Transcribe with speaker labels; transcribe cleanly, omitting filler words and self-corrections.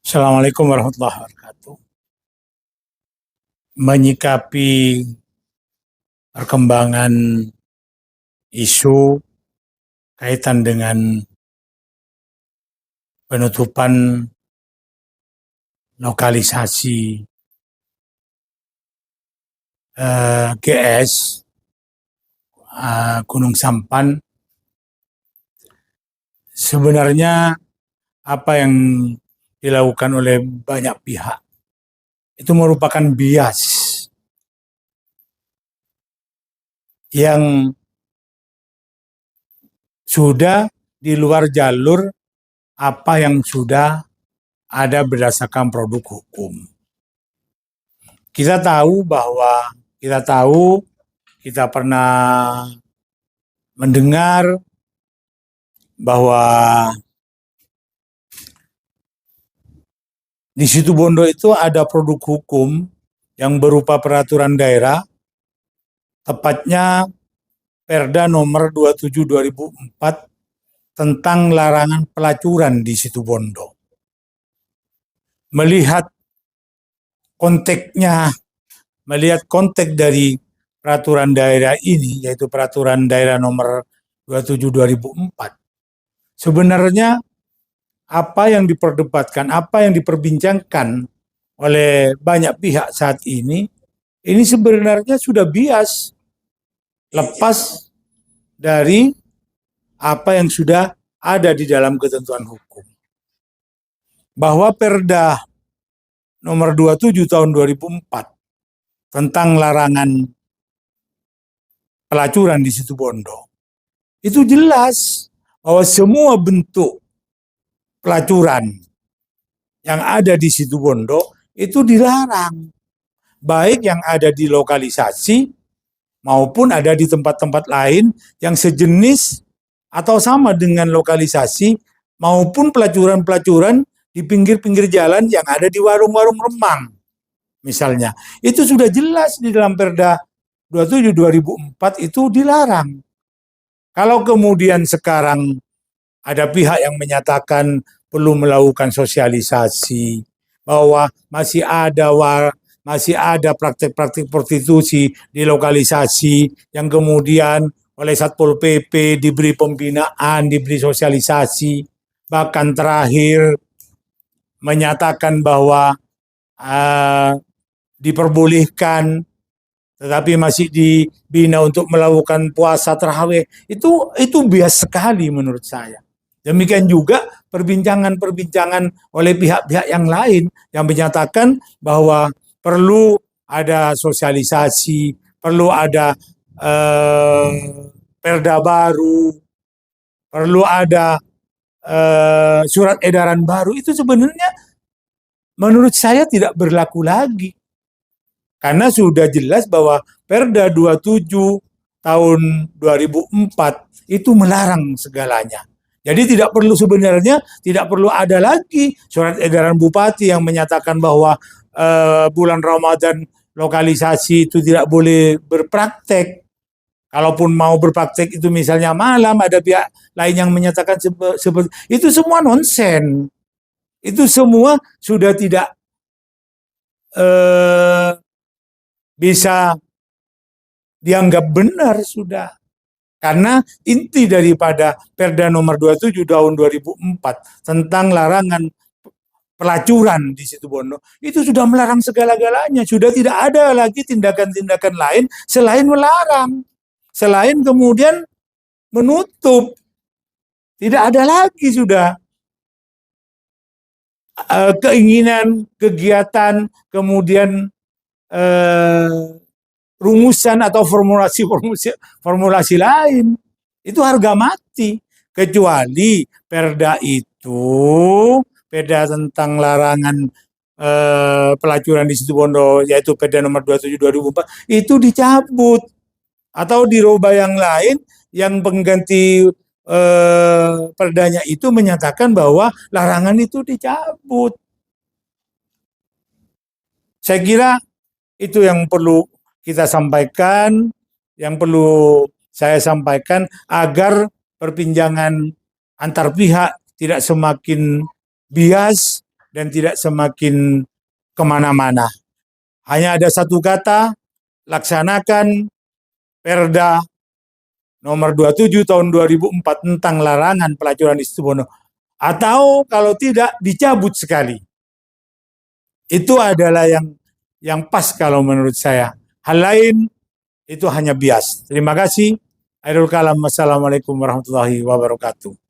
Speaker 1: Assalamualaikum warahmatullahi wabarakatuh. Menyikapi perkembangan isu kaitan dengan penutupan lokalisasi GS Gunung Sampan, sebenarnya apa yang dilakukan oleh banyak pihak itu merupakan bias yang sudah di luar jalur apa yang sudah ada berdasarkan produk hukum. Kita pernah mendengar bahwa di Situbondo itu ada produk hukum yang berupa peraturan daerah, tepatnya Perda nomor 27/2004 tentang larangan pelacuran di Situbondo. Melihat konteks dari peraturan daerah ini, yaitu peraturan daerah nomor 27/2004, sebenarnya apa yang diperdebatkan, apa yang diperbincangkan oleh banyak pihak saat ini sebenarnya sudah bias, lepas dari apa yang sudah ada di dalam ketentuan hukum. Bahwa Perda nomor 27 tahun 2004 tentang larangan pelacuran di Situbondo, itu jelas bahwa semua bentuk pelacuran yang ada di Situbondo itu dilarang, baik yang ada di lokalisasi maupun ada di tempat-tempat lain yang sejenis atau sama dengan lokalisasi, maupun pelacuran-pelacuran di pinggir-pinggir jalan yang ada di warung-warung remang misalnya. Itu sudah jelas di dalam Perda 27/2004 itu dilarang. Kalau kemudian sekarang ada pihak yang menyatakan perlu melakukan sosialisasi bahwa masih ada praktik-praktik prostitusi di lokalisasi yang kemudian oleh Satpol PP diberi pembinaan, diberi sosialisasi, bahkan terakhir menyatakan bahwa diperbolehkan tetapi masih dibina untuk melakukan puasa tarawih. Itu bias sekali menurut saya. Demikian juga perbincangan oleh pihak-pihak yang lain yang menyatakan bahwa perlu ada sosialisasi, perlu ada perda baru, perlu ada surat edaran baru. Itu sebenarnya menurut saya tidak berlaku lagi. Karena sudah jelas bahwa Perda 27 tahun 2004 itu melarang segalanya. Jadi sebenarnya tidak perlu ada lagi surat edaran bupati yang menyatakan bahwa bulan Ramadan lokalisasi itu tidak boleh berpraktek. Kalaupun mau berpraktek itu misalnya malam, ada pihak lain yang menyatakan seperti itu, semua nonsen. Itu semua sudah tidak bisa dianggap benar sudah. Karena inti daripada Perda nomor 27 tahun 2004 tentang larangan pelacuran di Situbondo itu sudah melarang segala-galanya. Sudah tidak ada lagi tindakan-tindakan lain selain melarang, selain kemudian menutup. Tidak ada lagi sudah keinginan, kegiatan, kemudian rumusan atau formulasi lain. Itu harga mati. Kecuali perda tentang larangan pelacuran di Situbondo, yaitu Perda nomor 27 2004, itu dicabut atau dirubah yang lain, yang pengganti perdanya itu menyatakan bahwa larangan itu dicabut. Saya kira itu yang perlu kita sampaikan, yang perlu saya sampaikan agar perbincangan antar pihak tidak semakin bias, dan tidak semakin kemana-mana. Hanya ada satu kata, laksanakan Perda nomor 27 tahun 2004 tentang larangan pelacuran di Situbondo. Atau kalau tidak, dicabut sekali. Itu adalah yang pas kalau menurut saya. Hal lain itu hanya bias. Terima kasih. Akhirul kalam. Wassalamualaikum warahmatullahi wabarakatuh.